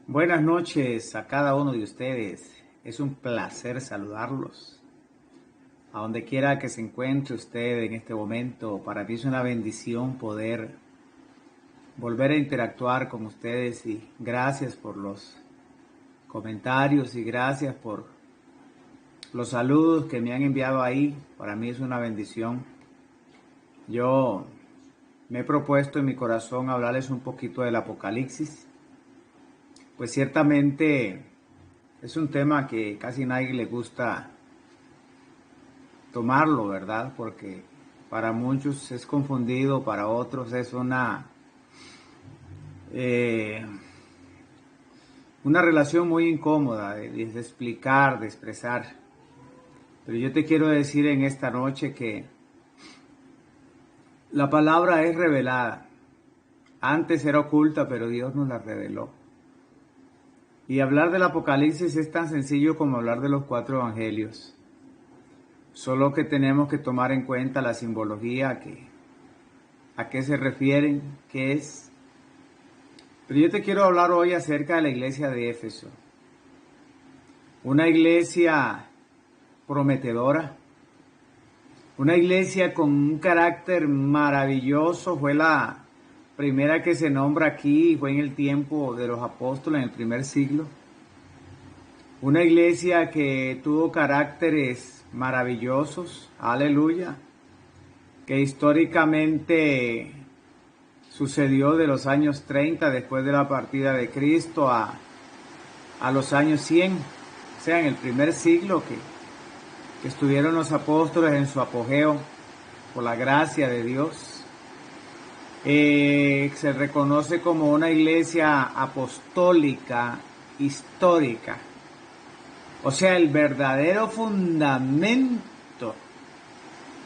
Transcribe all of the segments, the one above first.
Buenas noches a cada uno de ustedes. Es un placer saludarlos. A donde quiera que se encuentre usted en este momento, para mí es una bendición poder volver a interactuar con ustedes y gracias por los comentarios y gracias por los saludos que me han enviado ahí. Para mí es una bendición. Yo me he propuesto en mi corazón hablarles un poquito del Apocalipsis, pues ciertamente es un tema que casi nadie le gusta tomarlo, ¿verdad? Porque para muchos es confundido, para otros es eh, una relación muy incómoda de explicar, de expresar. Pero yo te quiero decir en esta noche que la palabra es revelada. Antes era oculta, pero Dios nos la reveló. Y hablar del Apocalipsis es tan sencillo como hablar de los 4 evangelios. Solo que tenemos que tomar en cuenta la simbología, a qué se refieren, qué es. Pero yo te quiero hablar hoy acerca de la iglesia de Éfeso. Una iglesia prometedora, una iglesia con un carácter maravilloso. Fue la primera que se nombra aquí, fue en el tiempo de los apóstoles, en el primer siglo. Una iglesia que tuvo caracteres maravillosos, aleluya, que históricamente sucedió de los años 30 después de la partida de Cristo a los años 100, o sea, en el primer siglo que estuvieron los apóstoles en su apogeo por la gracia de Dios. Se reconoce como una iglesia apostólica histórica, o sea, el verdadero fundamento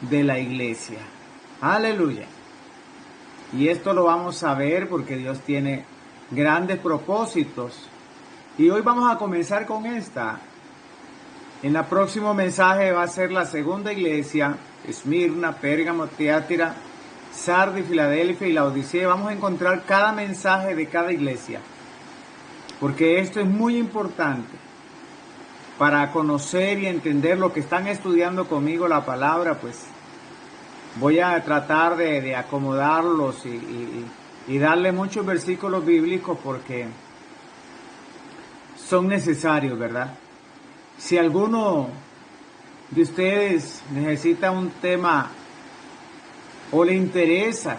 de la iglesia. Aleluya. Y esto lo vamos a ver porque Dios tiene grandes propósitos. Y hoy vamos a comenzar con esta. En el próximo mensaje va a ser la segunda iglesia: Esmirna, Pérgamo, Tiatira, Sardis, Filadelfia y Laodicea. Vamos a encontrar cada mensaje de cada iglesia, porque esto es muy importante para conocer y entender lo que están estudiando conmigo la palabra. Pues voy a tratar de acomodarlos y darle muchos versículos bíblicos porque son necesarios, ¿verdad? Si alguno de ustedes necesita un tema o le interesa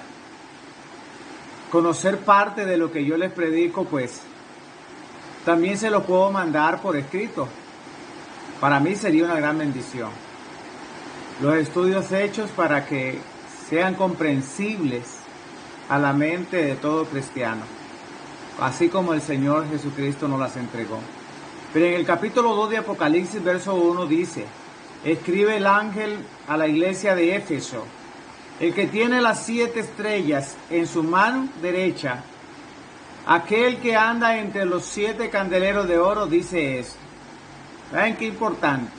conocer parte de lo que yo les predico, pues también se lo puedo mandar por escrito. Para mí sería una gran bendición. Los estudios hechos para que sean comprensibles a la mente de todo cristiano, así como el Señor Jesucristo nos las entregó. Pero en el capítulo 2 de Apocalipsis, verso 1 dice: escribe el ángel a la iglesia de Éfeso, el que tiene las 7 estrellas en su mano derecha, aquel que anda entre los 7 candeleros de oro, dice esto. ¿Saben qué importante?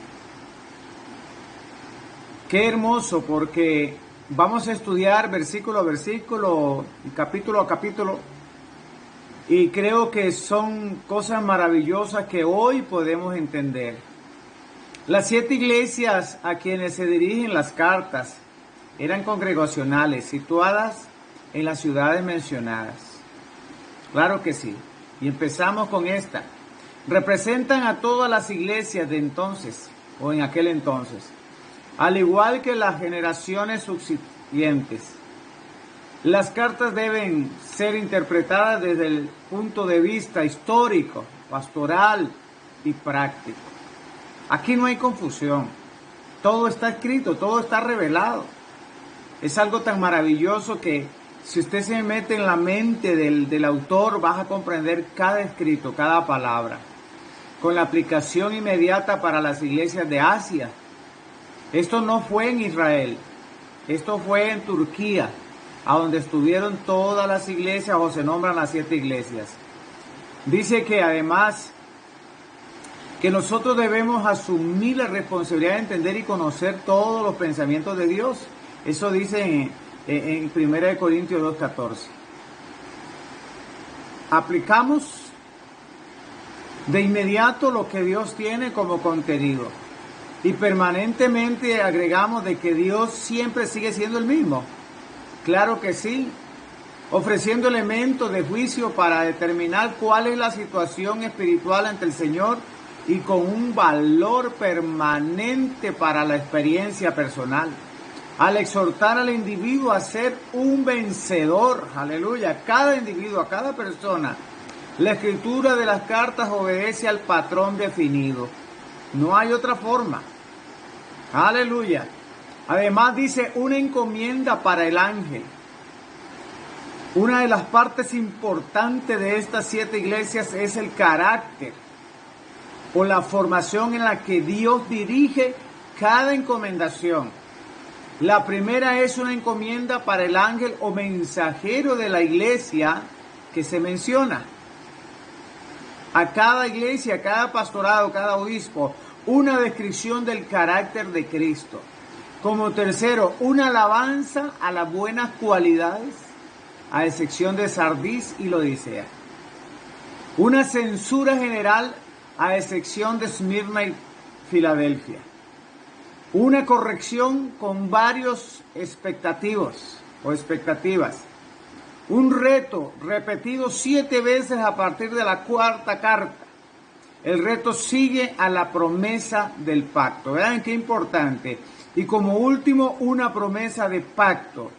Qué hermoso, porque vamos a estudiar versículo a versículo y capítulo a capítulo, y creo que son cosas maravillosas que hoy podemos entender. Las 7 iglesias a quienes se dirigen las cartas eran congregacionales situadas en las ciudades mencionadas. Claro que sí. Y empezamos con esta. Representan a todas las iglesias de entonces o en aquel entonces, al igual que las generaciones subsiguientes. Las cartas deben ser interpretadas desde el punto de vista histórico, pastoral y práctico. Aquí no hay confusión. Todo está escrito, todo está revelado. Es algo tan maravilloso que si usted se mete en la mente del autor, vas a comprender cada escrito, cada palabra, con la aplicación inmediata para las iglesias de Asia. Esto no fue en Israel, esto fue en Turquía, a donde estuvieron todas las iglesias, o se nombran las 7 iglesias. Dice que además que nosotros debemos asumir la responsabilidad de entender y conocer todos los pensamientos de Dios. Eso dice en 1 Corintios 2:14. Aplicamos de inmediato lo que Dios tiene como contenido. Y permanentemente agregamos de que Dios siempre sigue siendo el mismo. Claro que sí, ofreciendo elementos de juicio para determinar cuál es la situación espiritual ante el Señor y con un valor permanente para la experiencia personal. Al exhortar al individuo a ser un vencedor, aleluya, cada individuo, a cada persona, la escritura de las cartas obedece al patrón definido. No hay otra forma. Aleluya. Además dice una encomienda para el ángel. Una de las partes importantes de estas 7 iglesias es el carácter o la formación en la que Dios dirige cada encomendación. La primera es una encomienda para el ángel o mensajero de la iglesia que se menciona. A cada iglesia, a cada pastorado, cada obispo, una descripción del carácter de Cristo. Como tercero, una alabanza a las buenas cualidades, a excepción de Sardis y Laodicea. Una censura general, a excepción de Esmirna y Filadelfia. Una corrección con varios expectativas. Un reto repetido 7 veces a partir de la 4ª carta. El reto sigue a la promesa del pacto. Vean qué importante. Y como último, una promesa de pacto,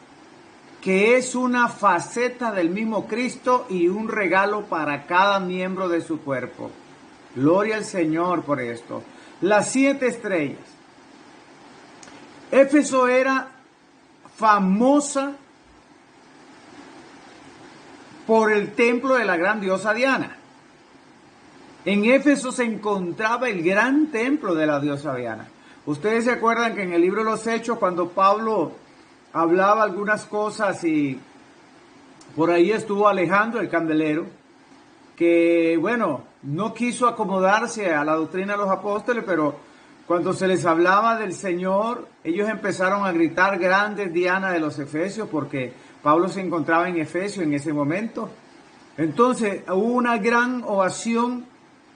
que es una faceta del mismo Cristo y un regalo para cada miembro de su cuerpo. Gloria al Señor por esto. Las 7 estrellas. Éfeso era famosa por el templo de la gran diosa Diana. En Éfeso se encontraba el gran templo de la diosa Diana. Ustedes se acuerdan que en el libro de los Hechos, cuando Pablo hablaba algunas cosas y por ahí estuvo Alejandro el candelero, que bueno, no quiso acomodarse a la doctrina de los apóstoles, pero cuando se les hablaba del Señor, ellos empezaron a gritar grandes Diana de los Efesios, porque Pablo se encontraba en Efesio en ese momento. Entonces hubo una gran ovación.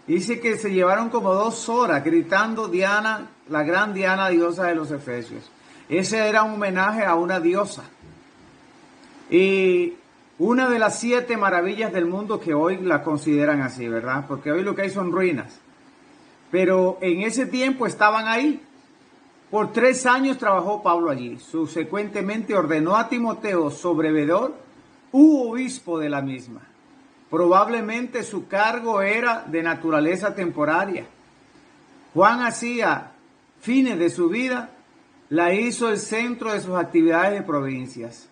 Dice que se llevaron como 2 horas gritando Diana, la gran Diana, diosa de los Efesios. Ese era un homenaje a una diosa. Y una de las 7 maravillas del mundo que hoy la consideran así, ¿verdad? Porque hoy lo que hay son ruinas. Pero en ese tiempo estaban ahí. Por 3 años trabajó Pablo allí. Subsecuentemente ordenó a Timoteo sobrevedor u obispo de la misma. Probablemente su cargo era de naturaleza temporaria. Juan hacía fines de su vida, la hizo el centro de sus actividades de provincias.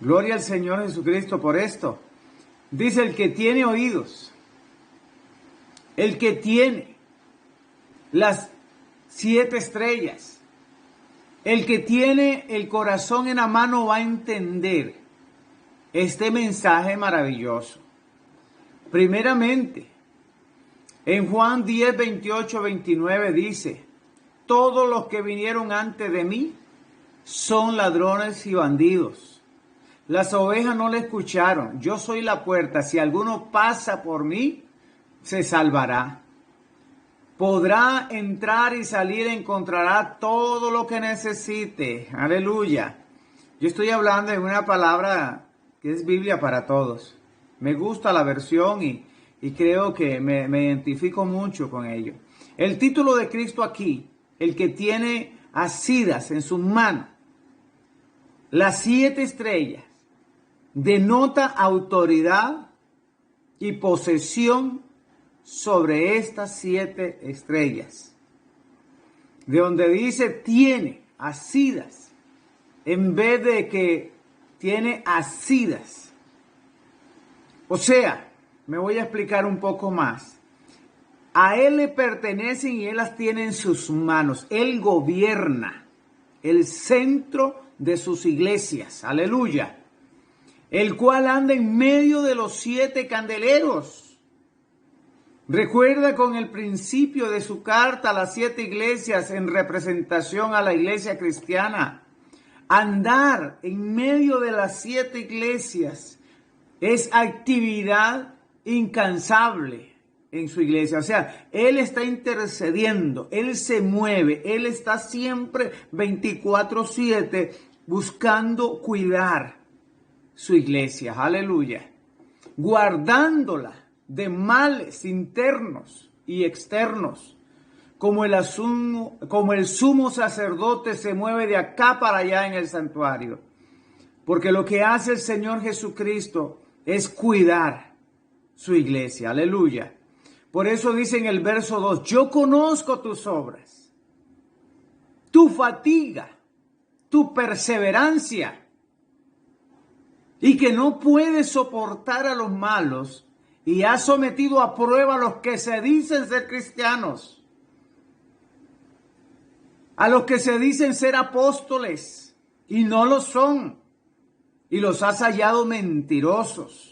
Gloria al Señor Jesucristo por esto. Dice el que tiene oídos, el que tiene las 7 estrellas, el que tiene el corazón en la mano va a entender este mensaje maravilloso. Primeramente, en Juan 10, 28, 29 dice, todos los que vinieron antes de mí son ladrones y bandidos. Las ovejas no le escucharon. Yo soy la puerta. Si alguno pasa por mí, se salvará. Podrá entrar y salir, encontrará todo lo que necesite. Aleluya. Yo estoy hablando de una palabra que es Biblia para todos. Me gusta la versión y creo que me identifico mucho con ello. El título de Cristo aquí, el que tiene asidas en sus manos, las 7 estrellas, denota autoridad y posesión sobre estas 7 estrellas. De donde dice tiene asidas, en vez de que tiene asidas. O sea, me voy a explicar un poco más. A Él le pertenecen y Él las tiene en sus manos. Él gobierna el centro de sus iglesias. Aleluya. El cual anda en medio de los 7 candeleros. Recuerda con el principio de su carta a las 7 iglesias en representación a la iglesia cristiana. Andar en medio de las 7 iglesias es actividad incansable, en su iglesia. O sea, Él está intercediendo, Él se mueve, Él está siempre 24/7 buscando cuidar su iglesia. Aleluya. Guardándola de males internos y externos. Como el sumo sacerdote se mueve de acá para allá en el santuario. Porque lo que hace el Señor Jesucristo es cuidar su iglesia. Aleluya. Por eso dice en el verso 2, yo conozco tus obras, tu fatiga, tu perseverancia, y que no puedes soportar a los malos, y has sometido a prueba a los que se dicen ser cristianos, a los que se dicen ser apóstoles, y no lo son, y los has hallado mentirosos.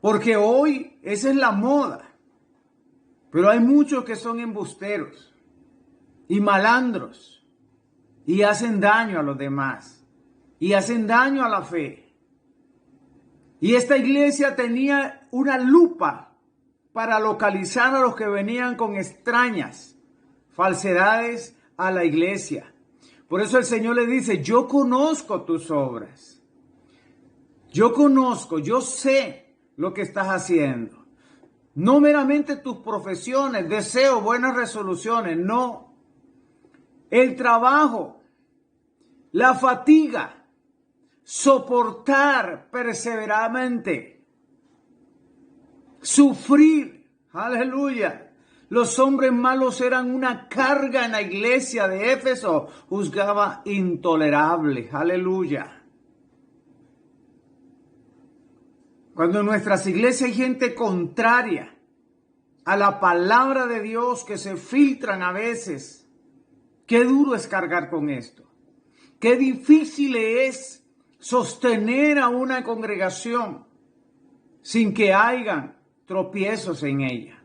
Porque hoy esa es la moda. Pero hay muchos que son embusteros y malandros y hacen daño a los demás y hacen daño a la fe. Y esta iglesia tenía una lupa para localizar a los que venían con extrañas falsedades a la iglesia. Por eso el Señor le dice, yo conozco tus obras. Yo conozco, yo sé lo que estás haciendo. No meramente tus profesiones, deseos, buenas resoluciones, no. El trabajo, la fatiga, soportar perseveradamente, sufrir, aleluya. Los hombres malos eran una carga en la iglesia de Éfeso, juzgaba intolerable, aleluya. Cuando en nuestras iglesias hay gente contraria a la palabra de Dios que se filtran a veces, qué duro es cargar con esto. Qué difícil es sostener a una congregación sin que hayan tropiezos en ella.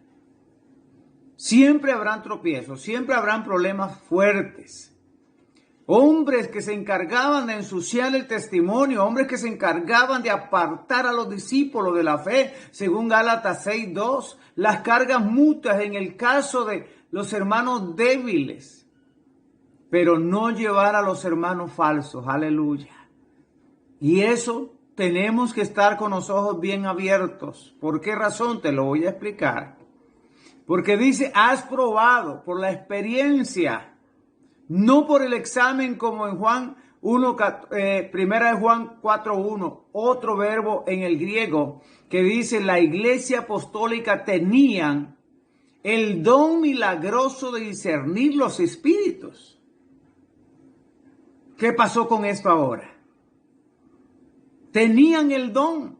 Siempre habrán tropiezos, siempre habrán problemas fuertes. Hombres que se encargaban de ensuciar el testimonio, hombres que se encargaban de apartar a los discípulos de la fe, según Gálatas 6:2, las cargas mutuas en el caso de los hermanos débiles, pero no llevar a los hermanos falsos, aleluya. Y eso tenemos que estar con los ojos bien abiertos. ¿Por qué razón? Te lo voy a explicar. Porque dice, has probado por la experiencia, no por el examen como en Juan 1, primera de Juan 4:1, otro verbo en el griego que dice la iglesia apostólica tenían el don milagroso de discernir los espíritus. ¿Qué pasó con esto ahora? Tenían el don.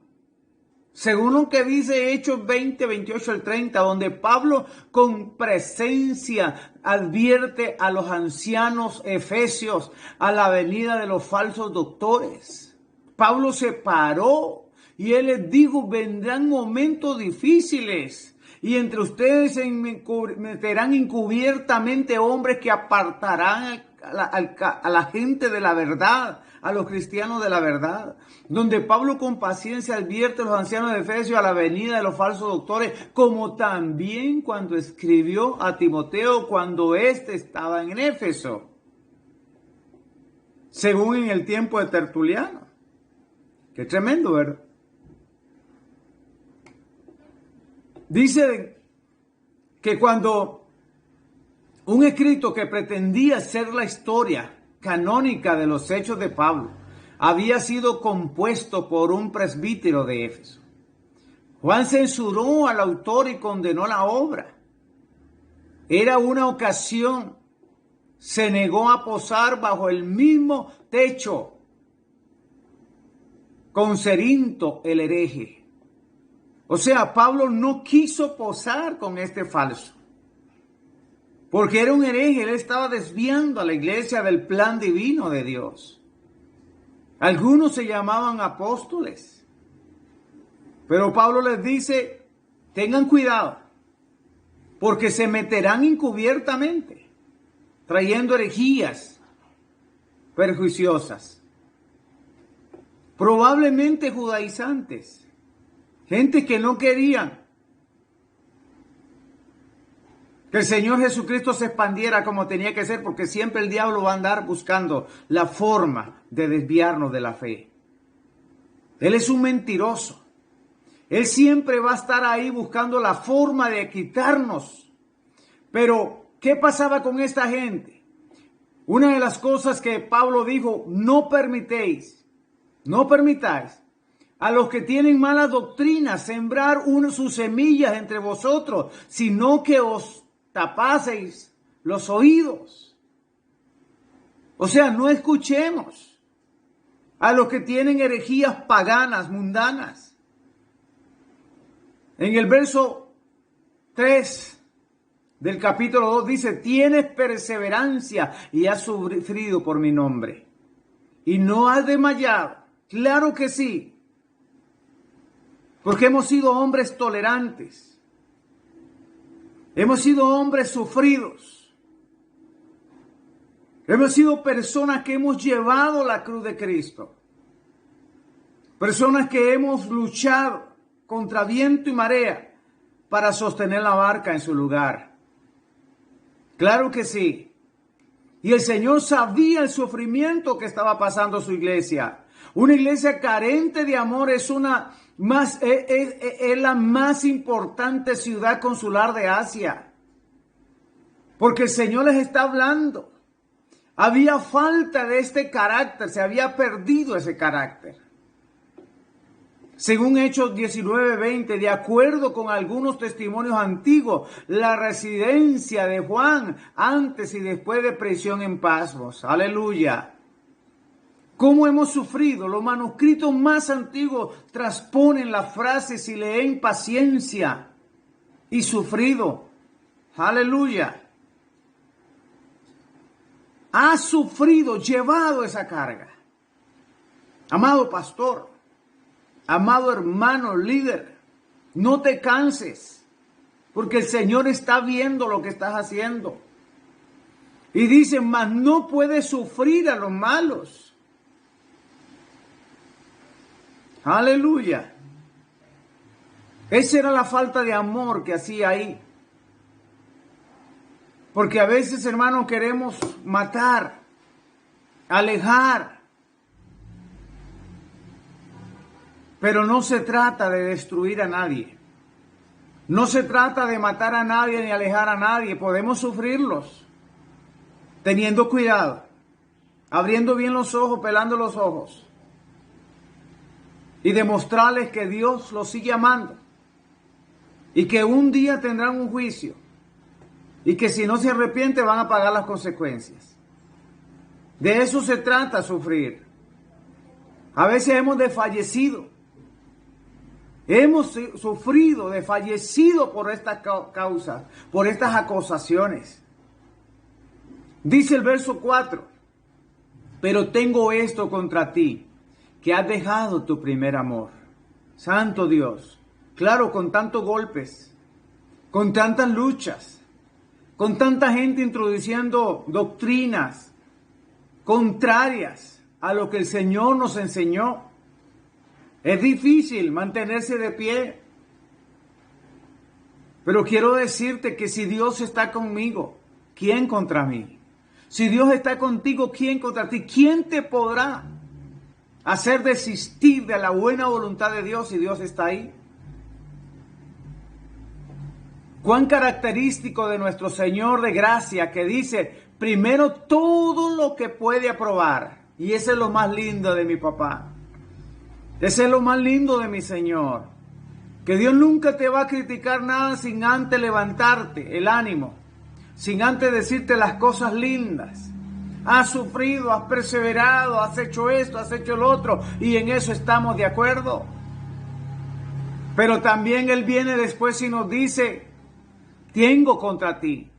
Según lo que dice Hechos 20, 28 al 30, donde Pablo con presencia advierte a los ancianos efesios a la venida de los falsos doctores. Pablo se paró y él les dijo, vendrán momentos difíciles y entre ustedes se meterán encubiertamente hombres que apartarán a la gente de la verdad, a los cristianos de la verdad, donde Pablo con paciencia advierte a los ancianos de Efesios a la venida de los falsos doctores, como también cuando escribió a Timoteo cuando éste estaba en Éfeso, según en el tiempo de Tertuliano. Qué tremendo, ¿verdad? Dice que cuando un escrito que pretendía ser la historia canónica de los hechos de Pablo había sido compuesto por un presbítero de Éfeso, Juan censuró al autor y condenó la obra. Era una ocasión, se negó a posar bajo el mismo techo con Cerinto el hereje. O sea, Pablo no quiso posar con este falso, porque era un hereje, él estaba desviando a la iglesia del plan divino de Dios. Algunos se llamaban apóstoles, pero Pablo les dice, tengan cuidado, porque se meterán encubiertamente, trayendo herejías perjuiciosas, probablemente judaizantes, gente que no querían Que el Señor Jesucristo se expandiera como tenía que ser, porque siempre el diablo va a andar buscando la forma de desviarnos de la fe. Él es un mentiroso. Él siempre va a estar ahí buscando la forma de quitarnos. Pero, ¿qué pasaba con esta gente? Una de las cosas que Pablo dijo, no permitáis a los que tienen mala doctrina sembrar sus semillas entre vosotros, sino que os tapaseis los oídos. O sea, no escuchemos a los que tienen herejías paganas, mundanas. En el verso 3 del capítulo 2 dice, tienes perseverancia y has sufrido por mi nombre. Y no has desmayado. Claro que sí. Porque hemos sido hombres tolerantes. Hemos sido hombres sufridos. Hemos sido personas que hemos llevado la cruz de Cristo. Personas que hemos luchado contra viento y marea para sostener la barca en su lugar. Claro que sí. Y el Señor sabía el sufrimiento que estaba pasando su iglesia. Una iglesia carente de amor es la más importante ciudad consular de Asia. Porque el Señor les está hablando. Había falta de este carácter, se había perdido ese carácter. Según Hechos 19:20, de acuerdo con algunos testimonios antiguos, la residencia de Juan antes y después de prisión en Patmos. Aleluya. ¿Cómo hemos sufrido? Los manuscritos más antiguos transponen las frases y leen paciencia y sufrido. Aleluya. Ha sufrido, llevado esa carga. Amado pastor, amado hermano, líder, no te canses, porque el Señor está viendo lo que estás haciendo. Y dice, mas no puedes sufrir a los malos. Aleluya. Esa era la falta de amor que hacía ahí. Porque a veces, hermanos, queremos matar, alejar. Pero no se trata de destruir a nadie. No se trata de matar a nadie ni alejar a nadie. Podemos sufrirlos. Teniendo cuidado. Abriendo bien los ojos, pelando los ojos. Y demostrarles que Dios los sigue amando. Y que un día tendrán un juicio. Y que si no se arrepiente van a pagar las consecuencias. De eso se trata sufrir. A veces hemos desfallecido. Hemos sufrido, desfallecido por estas causas, por estas acusaciones. Dice el verso 4. Pero tengo esto contra ti, que has dejado tu primer amor. Santo Dios. Claro, con tantos golpes, con tantas luchas, con tanta gente introduciendo doctrinas contrarias a lo que el Señor nos enseñó. Es difícil mantenerse de pie. Pero quiero decirte que si Dios está conmigo, ¿quién contra mí? Si Dios está contigo, ¿quién contra ti? ¿Quién te podrá hacer desistir de la buena voluntad de Dios si Dios está ahí? Cuán característico de nuestro Señor de gracia que dice, primero todo lo que puede aprobar. Y ese es lo más lindo de mi papá. Ese es lo más lindo de mi Señor. Que Dios nunca te va a criticar nada sin antes levantarte el ánimo. Sin antes decirte las cosas lindas. Has sufrido, has perseverado, has hecho esto, has hecho lo otro. Y en eso estamos de acuerdo. Pero también Él viene después y nos dice, tengo contra ti.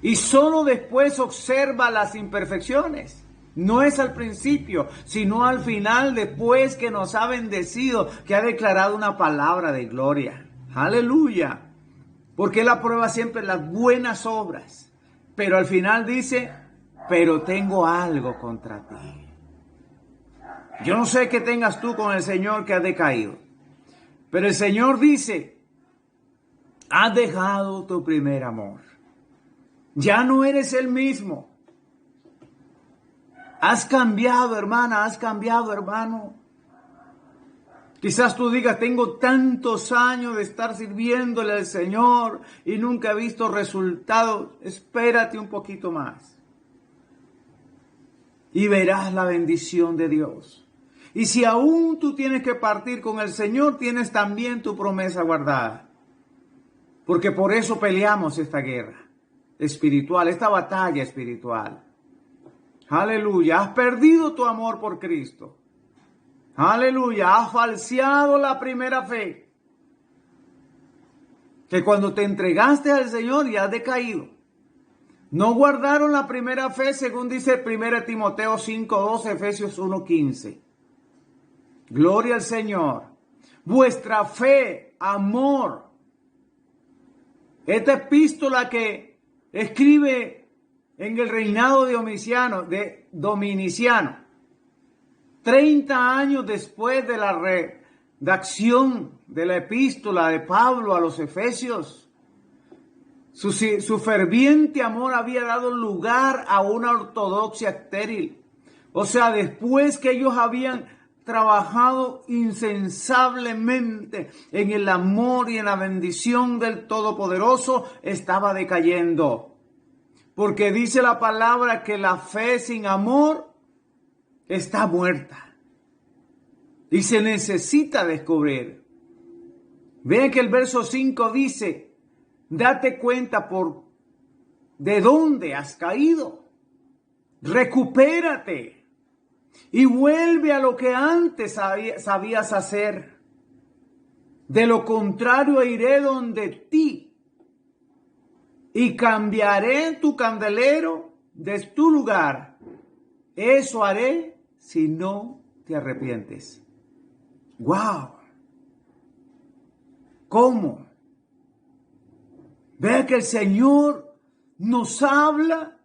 Y solo después observa las imperfecciones. No es al principio, sino al final, después que nos ha bendecido, que ha declarado una palabra de gloria. Aleluya. Porque Él aprueba siempre las buenas obras. Pero al final dice, pero tengo algo contra ti. Yo no sé qué tengas tú con el Señor que has decaído. Pero el Señor dice, has dejado tu primer amor. Ya no eres el mismo. Has cambiado, hermana, has cambiado, hermano. Quizás tú digas, tengo tantos años de estar sirviéndole al Señor y nunca he visto resultados. Espérate un poquito más y verás la bendición de Dios. Y si aún tú tienes que partir con el Señor, tienes también tu promesa guardada. Porque por eso peleamos esta guerra espiritual, esta batalla espiritual. Aleluya, has perdido tu amor por Cristo. Aleluya, has falseado la primera fe. Que cuando te entregaste al Señor ya has decaído. No guardaron la primera fe según dice 1 Timoteo 5:12, Efesios 1:15. Gloria al Señor. Vuestra fe, amor. Esta epístola que escribe en el reinado de Dominiciano, 30 años después de la redacción de la epístola de Pablo a los Efesios, su ferviente amor había dado lugar a una ortodoxia estéril. O sea, después que ellos habían trabajado incansablemente en el amor y en la bendición del Todopoderoso, estaba decayendo. Porque dice la palabra que la fe sin amor está muerta. Y se necesita descubrir. Vean que el verso 5 dice, date cuenta de dónde has caído. Recupérate y vuelve a lo que antes sabías hacer. De lo contrario iré donde ti y cambiaré tu candelero de tu lugar. Eso haré si no te arrepientes. ¡Wow! ¿Cómo? Vea que el Señor nos habla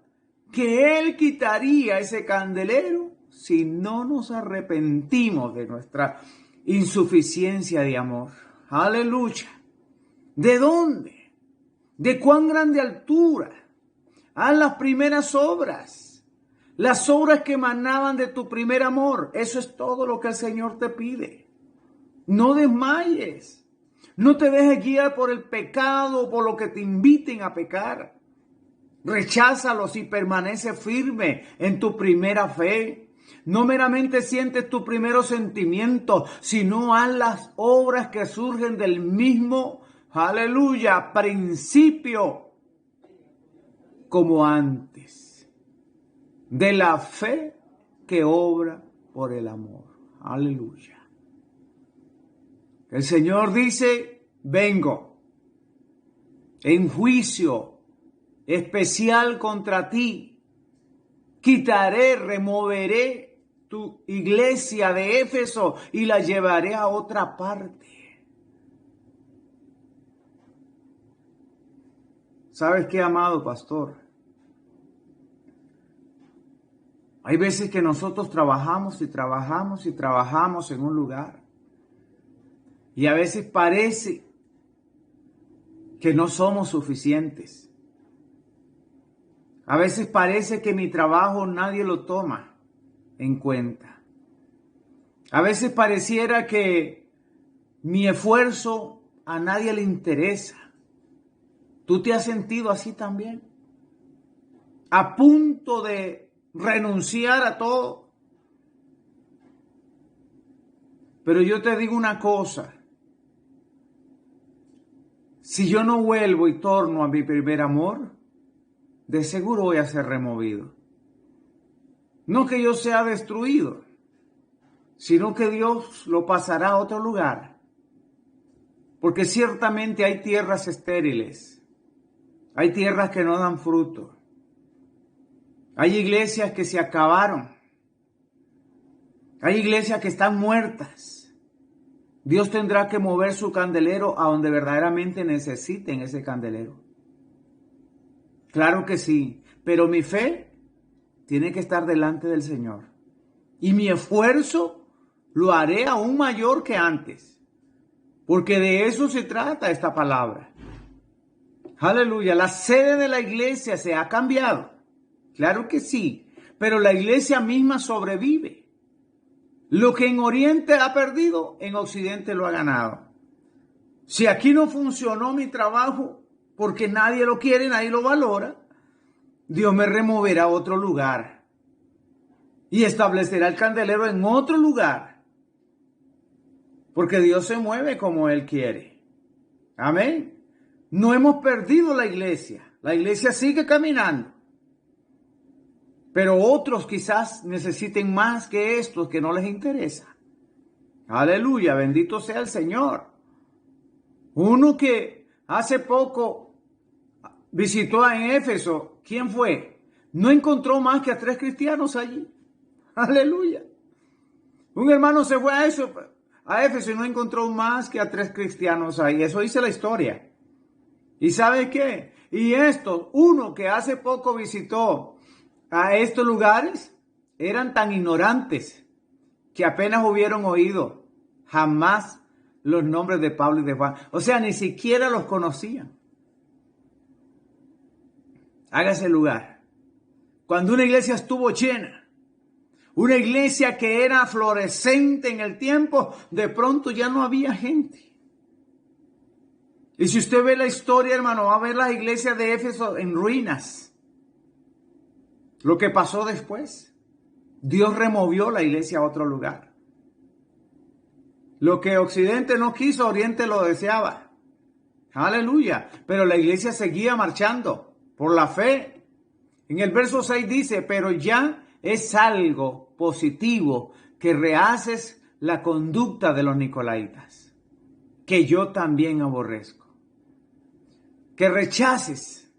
que Él quitaría ese candelero si no nos arrepentimos de nuestra insuficiencia de amor. ¡Aleluya! ¿De dónde? ¿De cuán grande altura? Haz las primeras obras. Las obras que emanaban de tu primer amor. Eso es todo lo que el Señor te pide. No desmayes. No te dejes guiar por el pecado o por lo que te inviten a pecar. Recházalos y permanece firme en tu primera fe. No meramente sientes tus primeros sentimientos, sino haz las obras que surgen del mismo, aleluya, principio, como antes, de la fe que obra por el amor. Aleluya. El Señor dice, vengo en juicio especial contra ti. Quitaré, removeré tu iglesia de Éfeso y la llevaré a otra parte. ¿Sabes qué, amado pastor? Hay veces que nosotros trabajamos y trabajamos y trabajamos en un lugar. Y a veces parece que no somos suficientes. A veces parece que mi trabajo nadie lo toma en cuenta. A veces pareciera que mi esfuerzo a nadie le interesa. ¿Tú te has sentido así también? A punto de renunciar a todo. Pero yo te digo una cosa. Si yo no vuelvo y torno a mi primer amor, de seguro voy a ser removido. No que yo sea destruido, sino que Dios lo pasará a otro lugar. Porque ciertamente hay tierras estériles, hay tierras que no dan fruto, hay iglesias que se acabaron, hay iglesias que están muertas. Dios tendrá que mover su candelero a donde verdaderamente necesiten ese candelero. Claro que sí, pero mi fe tiene que estar delante del Señor. Y mi esfuerzo lo haré aún mayor que antes. Porque de eso se trata esta palabra. Aleluya. La sede de la iglesia se ha cambiado. Claro que sí. Pero la iglesia misma sobrevive. Lo que en Oriente ha perdido, en Occidente lo ha ganado. Si aquí no funcionó mi trabajo, porque nadie lo quiere, nadie lo valora, Dios me removerá a otro lugar y establecerá el candelero en otro lugar, porque Dios se mueve como Él quiere. Amén. No hemos perdido la iglesia sigue caminando, pero otros quizás necesiten más que estos que no les interesa. Aleluya, bendito sea el Señor. Uno que hace poco visitó en Éfeso, ¿quién fue? No encontró más que a 3 cristianos allí. Aleluya. Un hermano se fue a Éfeso y no encontró más que a 3 cristianos ahí. Eso dice la historia. ¿Y sabe qué? Y uno que hace poco visitó a estos lugares, eran tan ignorantes que apenas hubieron oído jamás los nombres de Pablo y de Juan. O sea, ni siquiera los conocían. Hágase lugar. Cuando una iglesia estuvo llena, una iglesia que era florescente en el tiempo, de pronto ya no había gente. Y si usted ve la historia, hermano, va a ver las iglesias de Éfeso en ruinas. Lo que pasó después. Dios removió la iglesia a otro lugar. Lo que Occidente no quiso, Oriente lo deseaba. Aleluya. Pero la iglesia seguía marchando por la fe. En el verso 6 dice, pero ya es algo positivo que rehaces la conducta de los nicolaitas, que yo también aborrezco. Que rechaces.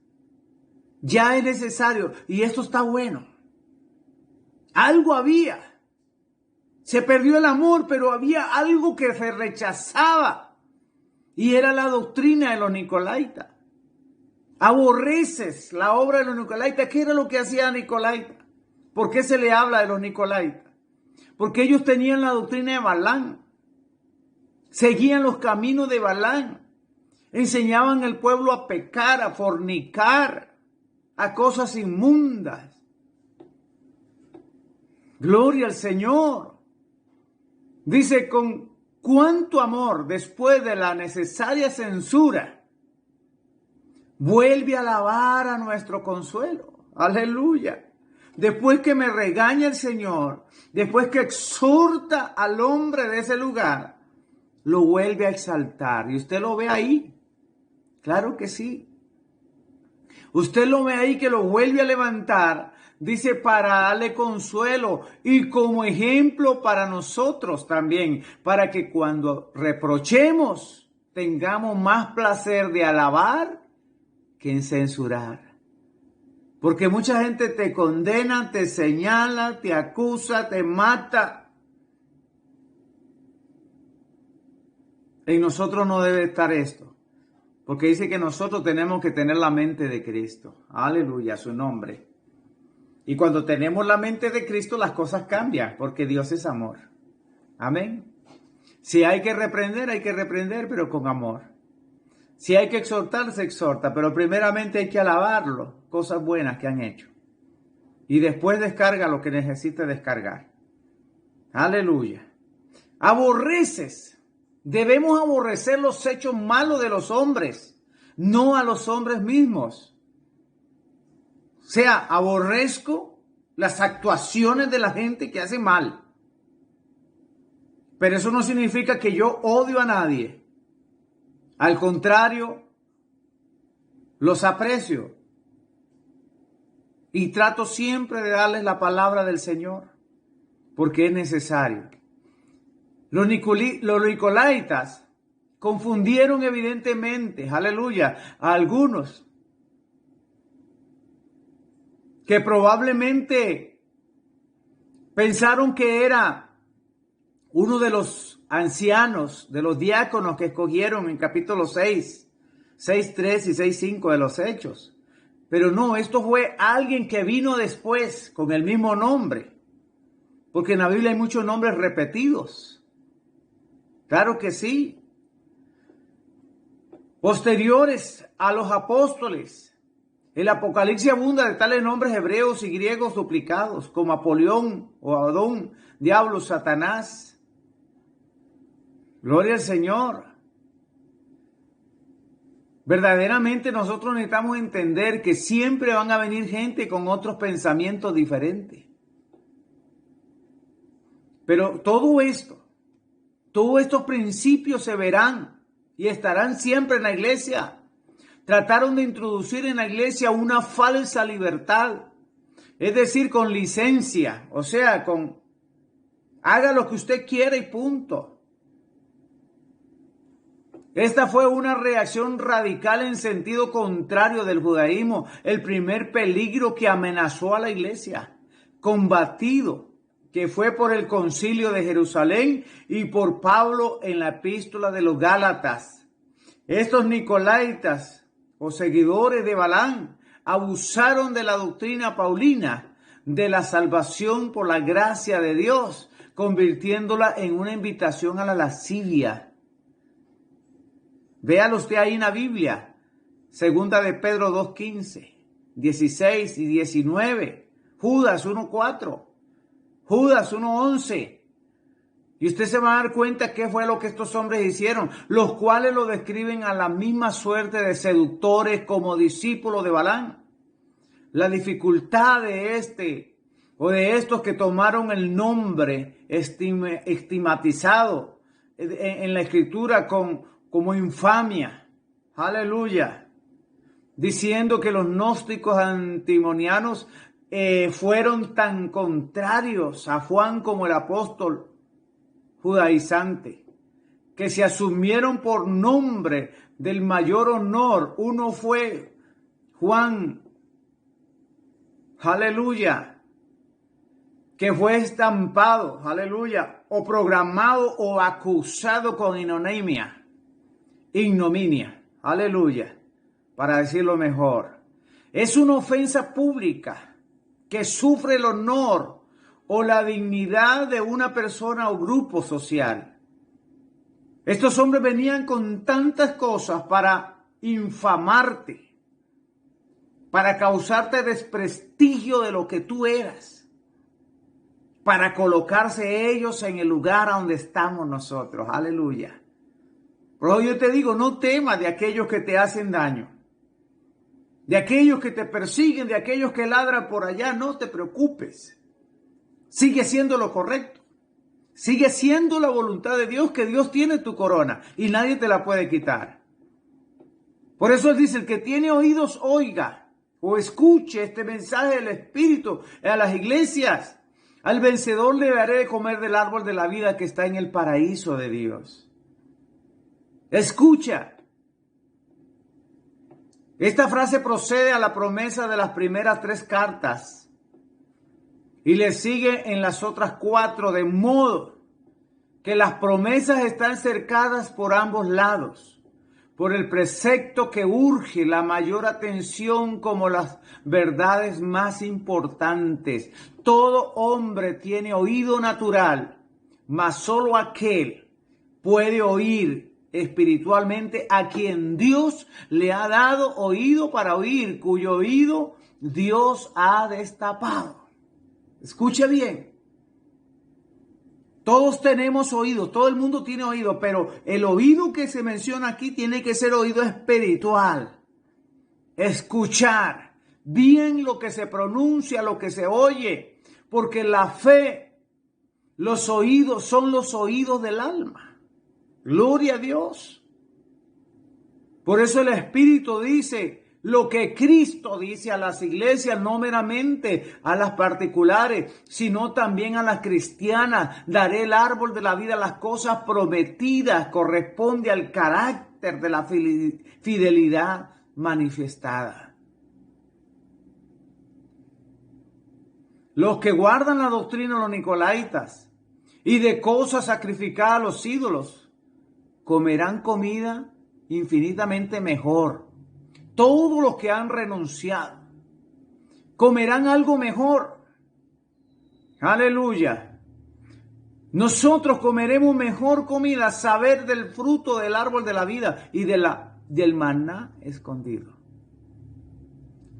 Ya es necesario. Y esto está bueno. Algo había. Se perdió el amor, pero había algo que se rechazaba. Y era la doctrina de los nicolaitas. Aborreces la obra de los nicolaitas. ¿Qué era lo que hacía Nicolaita? ¿Por qué se le habla de los nicolaitas? Porque ellos tenían la doctrina de Balaam. Seguían los caminos de Balaam. Enseñaban al pueblo a pecar, a fornicar, a cosas inmundas. Gloria al Señor. Dice, con cuánto amor, después de la necesaria censura, vuelve a alabar a nuestro consuelo. Aleluya. Después que me regaña el Señor, después que exhorta al hombre de ese lugar, lo vuelve a exaltar. Y usted lo ve ahí. Claro que sí. Usted lo ve ahí que lo vuelve a levantar. Dice, para darle consuelo y como ejemplo para nosotros también, para que cuando reprochemos tengamos más placer de alabar que en censurar. Porque mucha gente te condena, te señala, te acusa, te mata. En nosotros no debe estar esto. Porque dice que nosotros tenemos que tener la mente de Cristo. Aleluya, su nombre. Y cuando tenemos la mente de Cristo, las cosas cambian, porque Dios es amor. Amén. Si hay que reprender, pero con amor. Si hay que exhortar, se exhorta, pero primeramente hay que alabarlo, cosas buenas que han hecho. Y después descarga lo que necesite descargar. Aleluya. Aborreces. Debemos aborrecer los hechos malos de los hombres, no a los hombres mismos. O sea, aborrezco las actuaciones de la gente que hace mal. Pero eso no significa que yo odio a nadie. Al contrario, los aprecio. Y trato siempre de darles la palabra del Señor, porque es necesario. Los nicolaitas confundieron evidentemente, aleluya, a algunos que probablemente pensaron que era uno de los ancianos, de los diáconos que escogieron en capítulo 6, 6:3 y 6:5 de los Hechos. Pero no, esto fue alguien que vino después con el mismo nombre, porque en la Biblia hay muchos nombres repetidos. Claro que sí. posteriores a los apóstoles. El Apocalipsis abunda de tales nombres hebreos y griegos duplicados, como Apolión o Adón, Diablo, Satanás. Gloria al Señor. Verdaderamente nosotros necesitamos entender que siempre van a venir gente con otros pensamientos diferentes. Pero todos estos principios se verán y estarán siempre en la iglesia. Trataron de introducir en la iglesia una falsa libertad, es decir, con licencia, o sea, haga lo que usted quiera y punto. Esta fue una reacción radical en sentido contrario del judaísmo, el primer peligro que amenazó a la iglesia, combatido, que fue por el concilio de Jerusalén y por Pablo en la epístola de los Gálatas. Estos nicolaitas o seguidores de Balaam abusaron de la doctrina paulina de la salvación por la gracia de Dios, convirtiéndola en una invitación a la lascivia. Véalo usted ahí en la Biblia, segunda de Pedro 2:15, 16 y 19, Judas 1:4, Judas 1:11. Y usted se va a dar cuenta qué fue lo que estos hombres hicieron, los cuales lo describen a la misma suerte de seductores como discípulos de Balaam. La dificultad de estos que tomaron el nombre estigmatizado en la escritura como infamia, aleluya, diciendo que los gnósticos antimonianos fueron tan contrarios a Juan como el apóstol judaizante, que se asumieron por nombre del mayor honor. Uno fue Juan, aleluya, que fue estampado, aleluya, o programado o acusado con ignominia, aleluya, para decirlo mejor. Es una ofensa pública que sufre el honor o la dignidad de una persona o grupo social. Estos hombres venían con tantas cosas para infamarte, para causarte desprestigio de lo que tú eras, para colocarse ellos en el lugar a donde estamos nosotros. Aleluya. Pero yo te digo, no temas de aquellos que te hacen daño, de aquellos que te persiguen, de aquellos que ladran por allá. No te preocupes. Sigue siendo lo correcto. Sigue siendo la voluntad de Dios, que Dios tiene tu corona y nadie te la puede quitar. Por eso Él dice, el que tiene oídos, oiga o escuche este mensaje del Espíritu a las iglesias. Al vencedor le daré de comer del árbol de la vida que está en el paraíso de Dios. Escucha. Esta frase procede a la promesa de las primeras 3 cartas y le sigue en las otras 4, de modo que las promesas están cercadas por ambos lados, por el precepto que urge la mayor atención como las verdades más importantes. Todo hombre tiene oído natural, mas solo aquel puede oír espiritualmente a quien Dios le ha dado oído para oír, cuyo oído Dios ha destapado. Escuche bien. Todos tenemos oído, todo el mundo tiene oído, pero el oído que se menciona aquí tiene que ser oído espiritual. Escuchar bien lo que se pronuncia, lo que se oye, porque la fe, los oídos son los oídos del alma. Gloria a Dios. Por eso el Espíritu dice lo que Cristo dice a las iglesias, no meramente a las particulares, sino también a las cristianas. Daré el árbol de la vida, las cosas prometidas, corresponde al carácter de la fidelidad manifestada. Los que guardan la doctrina de los nicolaitas y de cosas sacrificadas a los ídolos, comerán comida infinitamente mejor. Todos los que han renunciado comerán algo mejor. Aleluya. Nosotros comeremos mejor comida, saber del fruto del árbol de la vida y de la del maná escondido.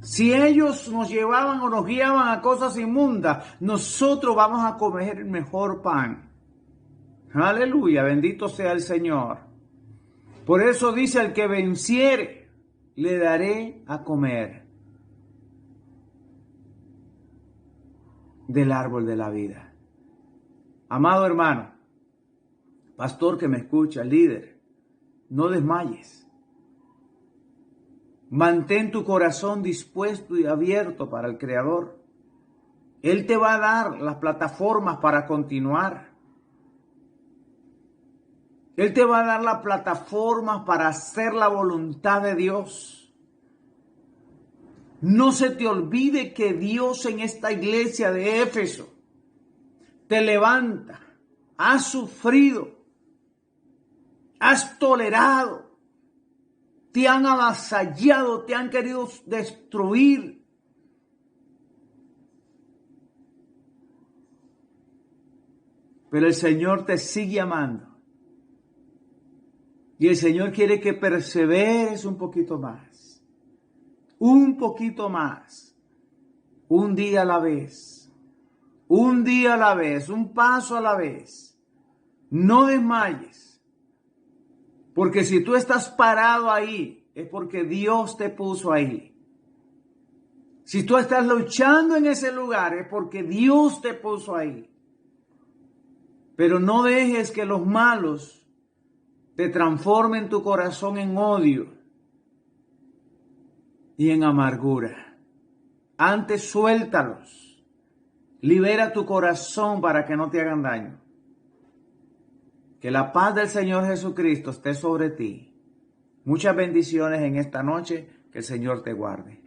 Si ellos nos llevaban o nos guiaban a cosas inmundas, nosotros vamos a comer el mejor pan. Aleluya, bendito sea el Señor. Por eso dice: al que venciere, le daré a comer del árbol de la vida. Amado hermano, pastor que me escucha, líder, no desmayes. Mantén tu corazón dispuesto y abierto para el Creador. Él te va a dar las plataformas para continuar. Él te va a dar las plataformas para hacer la voluntad de Dios. No se te olvide que Dios en esta iglesia de Éfeso te levanta. Has sufrido, has tolerado. Te han avasallado, te han querido destruir. Pero el Señor te sigue amando. Y el Señor quiere que perseveres un poquito más. Un poquito más. Un día a la vez. Un día a la vez. Un paso a la vez. No desmayes. Porque si tú estás parado ahí, es porque Dios te puso ahí. Si tú estás luchando en ese lugar, es porque Dios te puso ahí. Pero no dejes que los malos te transformen tu corazón en odio y en amargura. Antes suéltalos. Libera tu corazón para que no te hagan daño. Que la paz del Señor Jesucristo esté sobre ti. Muchas bendiciones en esta noche. Que el Señor te guarde.